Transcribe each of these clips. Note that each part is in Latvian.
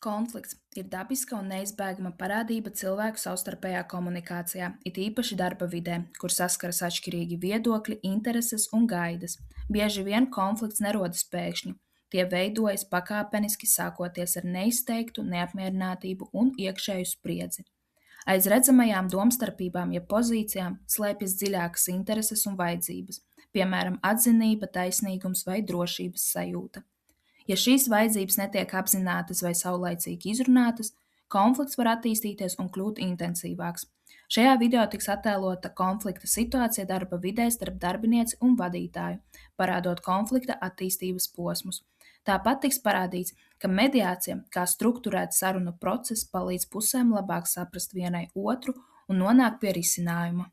Konflikts ir dabiska un neizbēgama parādība cilvēku savstarpējā komunikācijā, it īpaši darba vidē, kur saskaras atšķirīgi viedokļi, intereses un gaidas. Bieži vien konflikts nerodas pēkšņi. Tie veidojas pakāpeniski, sākoties ar neizteiktu neapmierinātību un iekšēju spriedzi. Aiz redzamajām domstarpībām jeb pozīcijām slēpjas dziļākas intereses un vajadzības, piemēram, atzinība, taisnīgums vai drošības sajūta. Ja šīs vajadzības netiek apzinātas vai saulaicīgi izrunātas, konflikts var attīstīties un kļūt intensīvāks. Šajā video tiks attēlota konflikta situācija darba vidē starp darbinieci un vadītāju, parādot konflikta attīstības posmus. Tāpat tiks parādīts, ka mediācija, kā strukturēts sarunu process, palīdz pusēm labāk saprast vienai otru un nonākt pie risinājuma.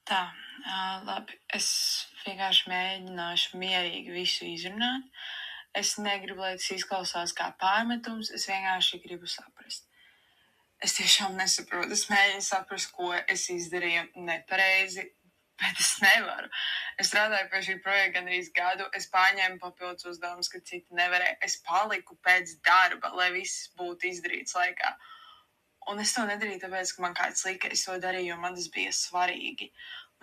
Tā, labi. Es vienkārši mēģināšu mierīgi visu izrunāt. Es negribu, lai tas izklausās kā pārmetums, es vienkārši gribu saprast. Es tiešām nesaprotu, es mēģinu saprast, ko es izdarīju nepareizi, bet es nevaru. Es strādāju pie šī projekta gandrīz gadu, es pārņēmu papildus uzdevumus, ka citi nevarēja. Es paliku pēc darba, lai viss būtu izdarīts laikā. Un es to nedarīju tāpēc, ka man kāds lika, es to darīju, jo man tas bija svarīgi.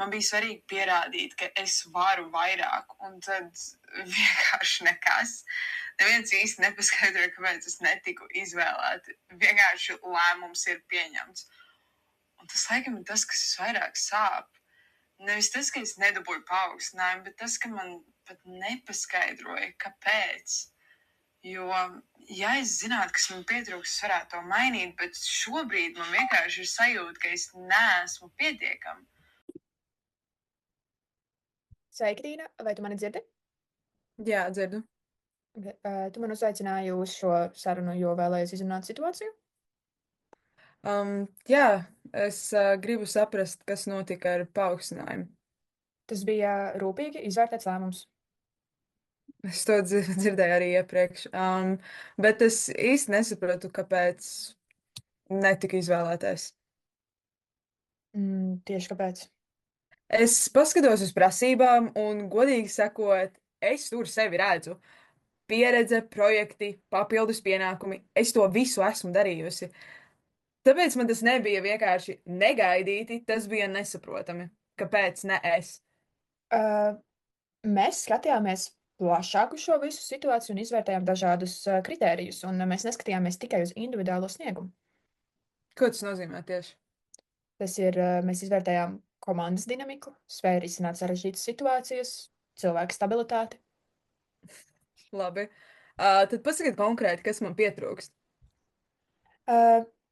Man bija svarīgi pierādīt, ka es varu vairāk, un tad vienkārši nekas. Neviens īsti nepaskaidroja, kāpēc es netiku izvēlēta. Vienkārši lēmums ir pieņemts. Un tas, laikam, ir tas, kas visvairāk sāp. Nevis tas, ka es nedabūju paaugstinājumu, bet tas, ka man pat nepaskaidroja, kāpēc. Jo, ja es zinātu, kas man pietrūks, es varētu to mainīt, bet šobrīd man vienkārši ir sajūta, ka es neesmu pietiekama. Sveiki, Tīna, vai tu mani dzirdi? Jā, dzirdu. Tu man uzaicināji uz šo sarunu, jo vēlējies izrunāt situāciju? Jā, es gribu saprast, kas notika ar paaugstinājumu. Tas bija rūpīgi izvērtēts lēmums. Es to dzirdēju arī iepriekš, bet es īsti nesaprotu, kāpēc netika izvēlētais. Tieši kāpēc? Es paskatos uz prasībām un, godīgi sakot, es tur sevi redzu. Pieredze, projekti, papildus pienākumi, es to visu esmu darījusi. Tāpēc man tas nebija vienkārši negaidīti, tas bija nesaprotami. Kāpēc ne es? Mēs skatījāmies plašāk uz šo visu situāciju un izvērtējām dažādus kritērijus, un mēs neskatījāmies tikai uz individuālo sniegumu. Ko tas nozīmē tieši? Tas ir, mēs izvērtējām komandas dinamiku, spēju risināt sarežģītas situācijas, cilvēku stabilitāti. Labi. Tad pasakiet konkrēti, kas man pietrūkst.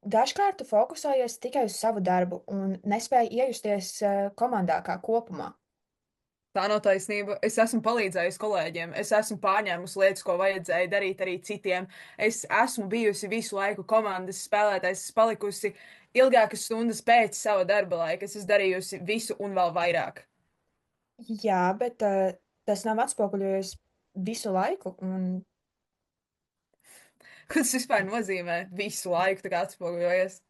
Dažkārt tu fokusējies tikai uz savu darbu un nespēji iejusties komandā kā kopumā. Tā nav taisnība. Es esmu palīdzējusi kolēģiem, es esmu pārņēmusi lietas, ko vajadzēja darīt arī citiem. Es esmu bijusi visu laiku komandas spēlētājs, es palikusi ilgākas stundas pēc sava darba laika. Es esmu darījusi visu un vēl vairāk. Jā, bet tas nav atspoguļojies visu laiku. Ko tas vispār nozīmē? Visu laiku tā kā atspoguļojies?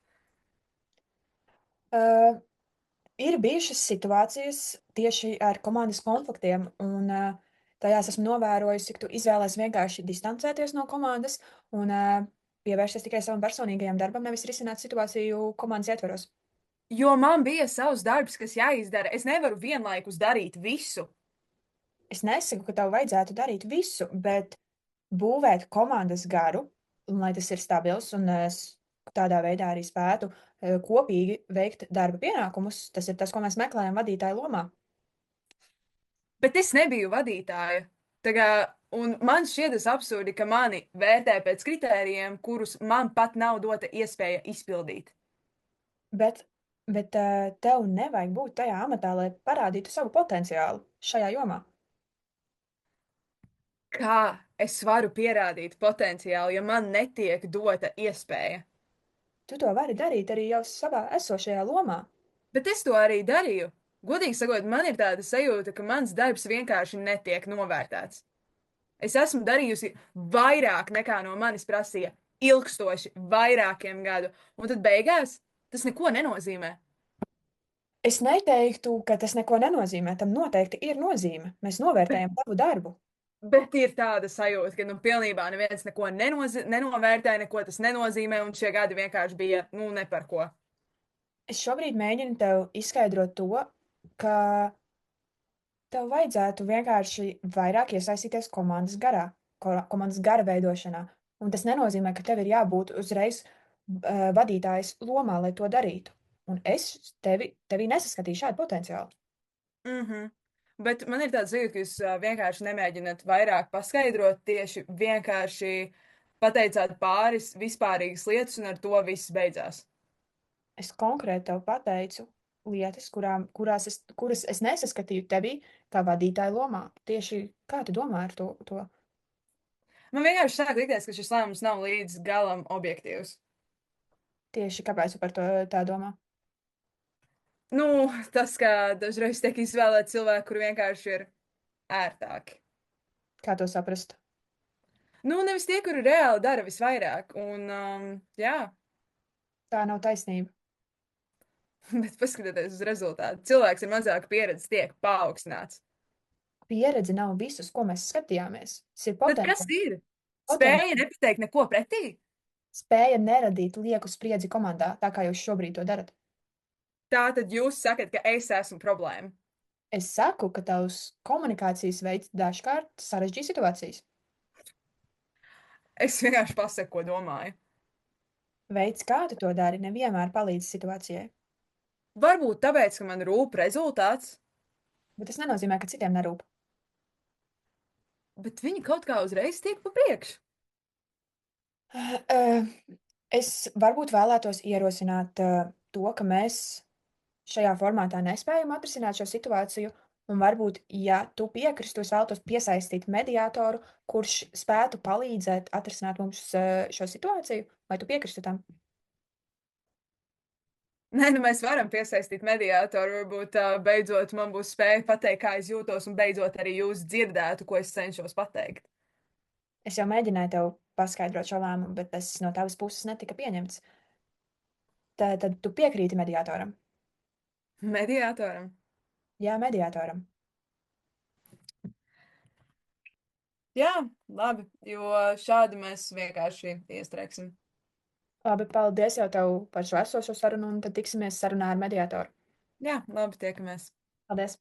Ir bijušas situācijas tieši ar komandas konfliktiem, un tajās esmu novērojusi, ka tu izvēlēs vienkārši distancēties no komandas un pievērsties tikai savam personīgajam darbam, nevis risināt situāciju komandas ietveros. Jo man bija savs darbs, kas jāizdara. Es nevaru vienlaikus darīt visu. Es nesaku, ka tev vajadzētu darīt visu, bet būvēt komandas garu, un lai tas ir stabils un tādā veidā arī spētu kopīgi veikt darba pienākumus, tas ir tas, ko mēs meklējam vadītāju lomā. Bet es nebiju vadītāja. Un man šķietas absurdi, ka mani vērtē pēc kritērijiem, kurus man pat nav dota iespēja izpildīt. Bet tev nevajag būt tajā amatā, lai parādītu savu potenciālu šajā jomā. Kā es varu pierādīt potenciālu, ja man netiek dota iespēja? Tu to vari darīt arī jau savā esošajā lomā. Bet es to arī darīju. Godīgi sakot, man ir tāda sajūta, ka mans darbs vienkārši netiek novērtēts. Es esmu darījusi vairāk nekā no manis prasīja, ilgstoši, vairākiem gadu, un tad beigās tas neko nenozīmē. Es neteiktu, ka tas neko nenozīmē. Tam noteikti ir nozīme. Mēs novērtējam tavu darbu. Bet ir tāda sajūta, ka pilnībā neviens neko nenovērtē, neko tas nenozīmē, un šie gadi vienkārši bija, ne par ko. Es šobrīd mēģinu tev izskaidrot to, ka tev vajadzētu vienkārši vairāk iesaistīties komandas garā, komandas gara veidošanā. Un tas nenozīmē, ka tev ir jābūt uzreiz vadītājas lomā, lai to darītu. Un es tevī nesaskatīju šādu potenciālu. Bet man ir tāds sajūta, ka jūs vienkārši nemēģināt vairāk paskaidrot, tieši vienkārši pateicāt pāris vispārīgas lietas, un ar to viss beidzās. Es konkrēti tev pateicu lietas, kuras es nesaskatīju tevī kā vadītāja lomā. Tieši kā tu domā ar to? Man vienkārši sāk likties, ka šis lēmums nav līdz galam objektīvs. Tieši kāpēc tu par to tā domā? Tas, ka dažreiz tiek izvēlēti cilvēki, kuri vienkārši ir ērtāki. Kā to saprast? Nevis tie, kuri reāli dara visvairāk, un jā. Tā nav taisnība. Bet paskatieties uz rezultātu. Cilvēks ar mazāku pieredzi tiek paaugstināts. Pieredze nav visus, ko mēs skatījāmies. Tad kas ir? Spēja nepateikt neko pretī? Spēja neradīt lieku spriedzi komandā, tā kā jūs šobrīd to darat. Tātad jūs sakat, ka es esmu problēma? Es saku, ka tavs komunikācijas veids dažkārt sarežģīja situācijas. Es vienkārši pasaku, ko domāju. Veids, kā tu to dari, nevienmēr palīdz situācijai. Varbūt tāpēc, ka man rūp rezultāts. Bet tas nenozīmē, ka citiem nerūp. Bet viņi kaut kā uzreiz tiek pa priekšu. Es varbūt vēlētos ierosināt to, ka mēs šajā formātā nespējam atrisināt šo situāciju, un varbūt, ja tu piekristu, es vēlētos piesaistīt mediātoru, kurš spētu palīdzēt atrisināt mums šo situāciju, vai tu piekristu tam? Nē, mēs varam piesaistīt mediātoru, varbūt beidzot man būs spēja pateikt, kā es jūtos, un beidzot arī jūs dzirdētu, ko es cenšos pateikt. Es jau mēģināju tev paskaidrot šo lēmumu, bet tas no tavas puses netika pieņemts. Tad tu piekrīti mediātoram? Mediātoram? Jā, mediātoram. Jā, labi, jo šādi mēs vienkārši iestrēgsim. Labi, paldies jau tev par šo esošo sarunu, un tad tiksimies sarunā ar mediātoru. Jā, labi, tiekamies. Paldies!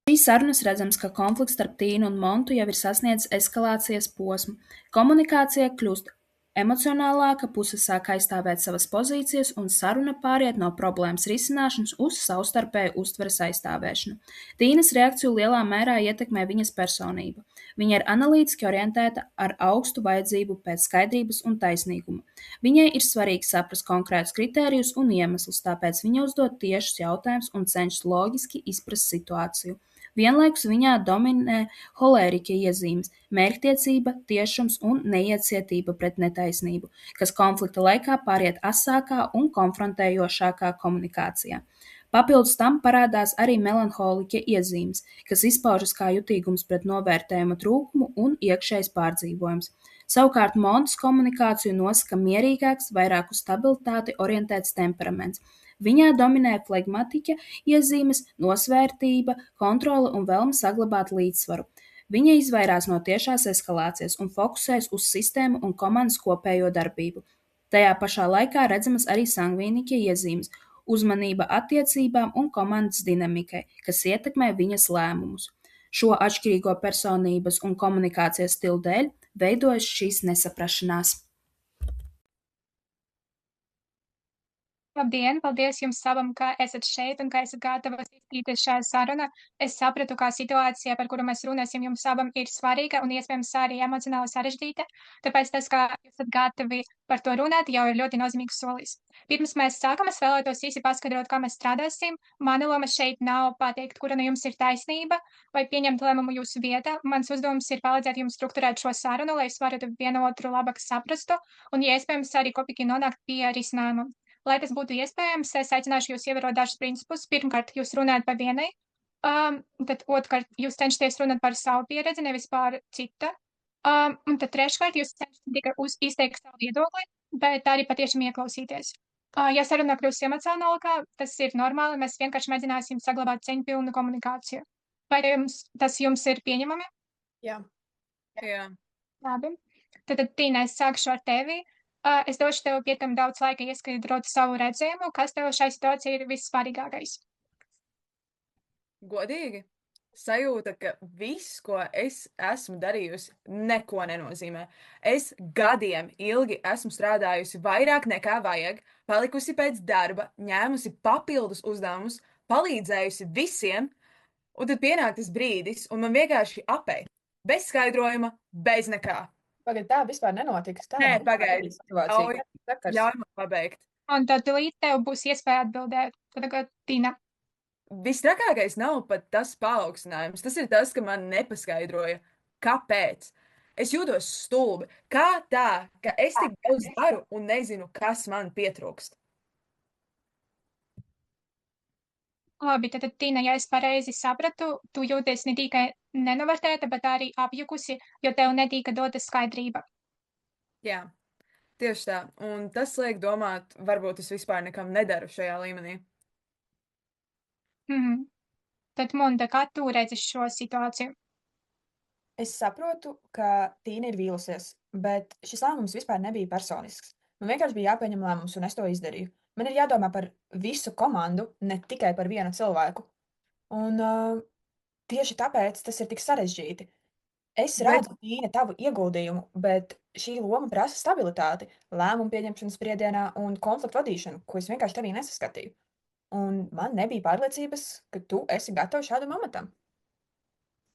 Šīs sarunas redzams, ka konflikts starp Tīnu un Montu jau ir sasniedzis eskalācijas posmu. Komunikācija kļūst emocionālāka, puses sāk aizstāvēt savas pozīcijas, un saruna pāriet no problēmas risināšanas uz savstarpēju uztveres aizstāvēšanu. Tīnas reakciju lielā mērā ietekmē viņas personība. Viņa ir analītiski orientēta ar augstu vajadzību pēc skaidrības un taisnīguma. Viņai ir svarīgi saprast konkrētus kritērijus un iemeslus, tāpēc viņa uzdod tiešus jautājumus un cenšas loģiski izprast situāciju. Vienlaikus viņā dominē holēriķa iezīmes – mērķtiecība, tiešums un neiecietība pret netaisnību, kas konflikta laikā pāriet asākā un konfrontējošākā komunikācijā. Papildus tam parādās arī melanholiķa iezīmes, kas izpaužas kā jutīgums pret novērtējuma trūkumu un iekšējs pārdzīvojums. Savukārt Montas komunikāciju nosaka mierīgāks, vairāk uz stabilitāti orientēts temperaments. Viņā dominē flegmatiķa iezīmes, nosvērtība, kontrole un vēlme saglabāt līdzsvaru. Viņa izvairās no tiešās eskalācijas un fokusēs uz sistēmu un komandas kopējo darbību. Tajā pašā laikā redzamas arī sangvīniķa iezīmes, uzmanība attiecībām un komandas dinamikai, kas ietekmē viņas lēmumus. Šo atšķirīgo personības un komunikācijas stilu dēļ veidojas šīs nesaprašanās. Labdien! Paldies jums abam, ka esat šeit un ka esat gatavas iesaistīties šajā sarunā. Es sapratu, ka situācija, par kuru mēs runāsim, jums abam ir svarīga un iespējams arī emocionāli sarežģīta. Tāpēc tas, ka jūs esat gatavi par to runāt, jau ir ļoti nozīmīgs solis. Pirms mēs sākam, es vēlētos īsi paskaidrot, kā mēs strādāsim. Mana loma šeit nav pateikt, kura no jums ir taisnība vai pieņemt lēmumu jūsu vietā. Mans uzdevums ir palīdzēt jums strukturēt šo sarunu, lai jūs varat vienu otru labāk saprastu un, ja iespējams, arī kopīgi nonākt pie risinājuma. Lai tas būtu iespējams, es aicināšu jūs ievērot dažus principus. Pirmkārt, jūs runājat par vienai, tad otrkārt, jūs cenšaties runāt par savu pieredzi, nevis par cita. Un tad treškārt, jūs cenšaties tikai izteikt savu viedokli, bet arī patiešām ieklausīties. Ja saruna kļūs emocionālākā, tas ir normāli, mēs vienkārši mēģināsim saglabāt cieņpilnu komunikāciju. Vai tas jums ir pieņemami? Jā. Jā. Labi. Tad, Tīna, es sākšu ar tevi. Es došu tev pietiekami daudz laika ieskaidrot savu redzējumu, kas tev šai situācijai ir vissvarīgākais. Godīgi, sajūta, ka viss, ko es esmu darījusi, neko nenozīmē. Es gadiem ilgi esmu strādājusi vairāk nekā vajag, palikusi pēc darba, ņēmusi papildus uzdevumus, palīdzējusi visiem, un tad pienāk tas brīdis, un man vienkārši apēj. Bez skaidrojuma, bez nekā. Pagaid, tā vispār nenotika. Tā Nē, nav pagaidi. situācija. Ļauj, Kas ir sakars? ļauj man pabeigt. Un tad līdz tev būs iespēja atbildēt. Tad tagad Tīna. Vistrakākais nav pat tas paaugstinājums. Tas ir tas, ka man nepaskaidroja, kāpēc. Es jūtos stulbi. Kā tā, ka es tik daudz daru un nezinu, kas man pietrūkst? Labi, tad Tīna, ja es pareizi sapratu, tu jūties ne tikai nenovērtēta, bet arī apjukusi, jo tev netika dota skaidrība. Jā, tieši tā. Un tas liek domāt, varbūt es vispār nekam nedaru šajā līmenī. Tad, Monda, kā tu redzi šo situāciju? Es saprotu, ka Tīna ir vīlusies, bet šis lēmums vispār nebija personisks. Man vienkārši bija jāpieņem lēmums, un es to izdarīju. Man ir jādomā par visu komandu, ne tikai par vienu cilvēku. Un tieši tāpēc tas ir tik sarežģīti. Es redzu, Tīna, tavu ieguldījumu, bet šī loma prasa stabilitāti, lēmumu pieņemšanas brīdienā un konfliktu vadīšanu, ko es vienkārši tevī nesaskatīju. Un man nebija pārliecības, ka tu esi gatavs šādam amatam.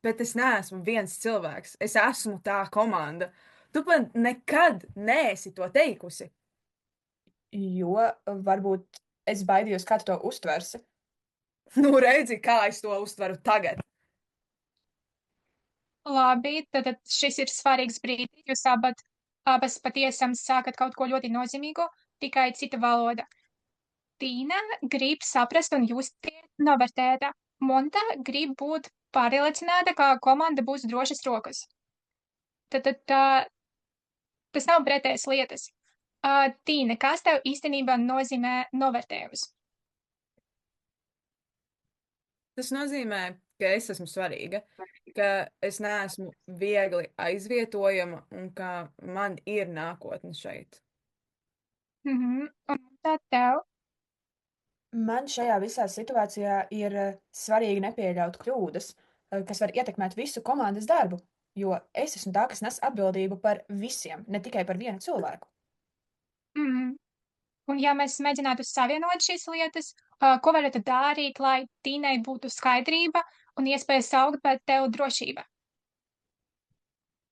Bet es neesmu viens cilvēks. Es esmu tā komanda. Tu man nekad neesi to teikusi. Jo varbūt es baidījos, kā tu to uztversi. Nu, redzi, kā es to uztveru tagad. Labi, tad šis ir svarīgs brīdis. Jūs abas patiesam sākat kaut ko ļoti nozīmīgu, tikai cita valoda. Tīna grib saprast un justies novērtēta. Monta grib būt pārliecināta, ka komanda būs drošas rokas. Tad tas nav pretējas lietas. Tīna, kas tev īstenībā nozīmē novērtējums? Tas nozīmē, ka es esmu svarīga, ka es neesmu viegli aizvietojama un ka man ir nākotne šeit. Un tā tev? Man šajā visā situācijā ir svarīgi nepieļaut kļūdas, kas var ietekmēt visu komandas darbu, jo es esmu tā, kas nes atbildību par visiem, ne tikai par vienu cilvēku. Un ja mēs mēģinātu savienot šīs lietas, ko varētu darīt, lai Tīnai būtu skaidrība un iespēja saukt par tev drošība?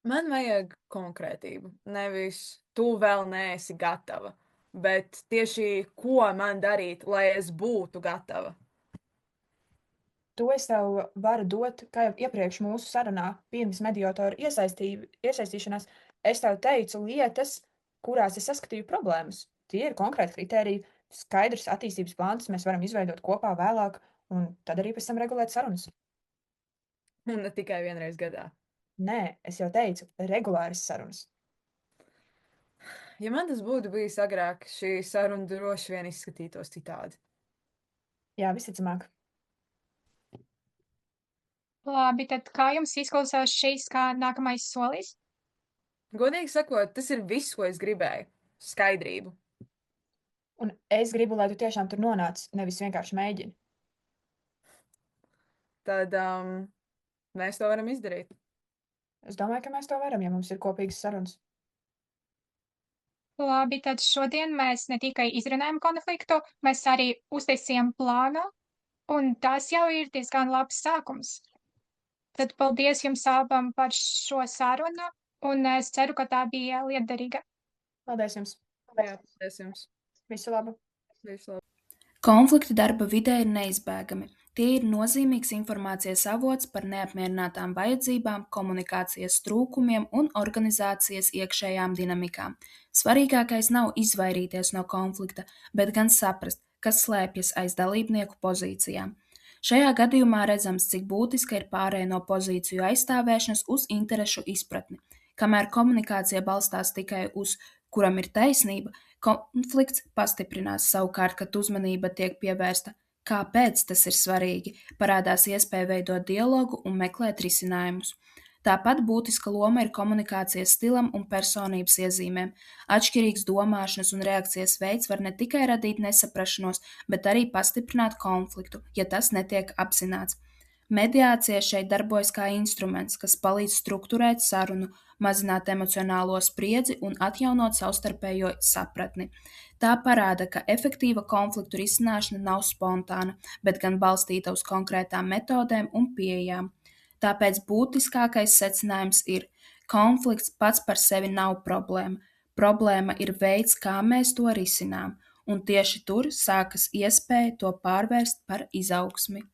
Man vajag konkrētību, nevis tu vēl neesi gatava, bet tieši ko man darīt, lai es būtu gatava. To es tev varu dot, kā jau iepriekš mūsu sarunā, pirms mediatoru iesaistīšanās, es tev teicu lietas, kurās es saskatīju problēmas. Tie ir konkrēti kriteriji, skaidrs attīstības plāns mēs varam izveidot kopā vēlāk, un tad arī pēc tam regulēt sarunas. Un ne tikai vienreiz gadā. Nē, es jau teicu, regulāras sarunas. Ja man tas būtu bijis agrāk, šī saruna droši vien izskatītos citādi. Jā, visticamāk. Labi, tad kā jums izklausās šīs kā nākamais solis? Godīgi sakot, tas ir viss, ko es gribēju. Skaidrību. Un es gribu, lai tu tiešām tur nonāc, nevis vienkārši mēģini. Tad mēs to varam izdarīt. Es domāju, ka mēs to varam, ja mums ir kopīgas sarunas. Labi, tad šodien mēs ne tikai izrunājam konfliktu, mēs arī uztaisījām plānu, un tas jau ir diezgan labs sākums. Tad paldies jums abam par šo sarunu, un es ceru, ka tā bija lietderīga. Paldies jums! Jā, paldies jums! Visu labu! Visu labu! Konflikti darba vidē ir neizbēgami. Tie ir nozīmīgs informācijas avots par neapmierinātām vajadzībām, komunikācijas trūkumiem un organizācijas iekšējām dinamikām. Svarīgākais nav izvairīties no konflikta, bet gan saprast, kas slēpjas aiz dalībnieku pozīcijām. Šajā gadījumā redzams, cik būtiska ir pārēja no pozīciju aizstāvēšanas uz interešu izpratni. Kamēr komunikācija balstās tikai uz kuram ir taisnība, konflikts pastiprinās. Savukārt, kad uzmanība tiek pievērsta, kāpēc tas ir svarīgi, parādās iespēja veidot dialogu un meklēt risinājumus. Tāpat būtiska loma ir komunikācijas stilam un personības iezīmēm. Atšķirīgs domāšanas un reakcijas veids var ne tikai radīt nesaprašanos, bet arī pastiprināt konfliktu, ja tas netiek apzināts. Mediācija šeit darbojas kā instruments, kas palīdz strukturēt sarunu, mazināt emocionālo spriedzi un atjaunot savstarpējo sapratni. Tā parāda, ka efektīva konfliktu risināšana nav spontāna, bet gan balstīta uz konkrētām metodēm un pieejām. Tāpēc būtiskākais secinājums ir: konflikts pats par sevi nav problēma. Problēma ir veids, kā mēs to risinām, un tieši tur sākas iespēja to pārvērst par izaugsmi.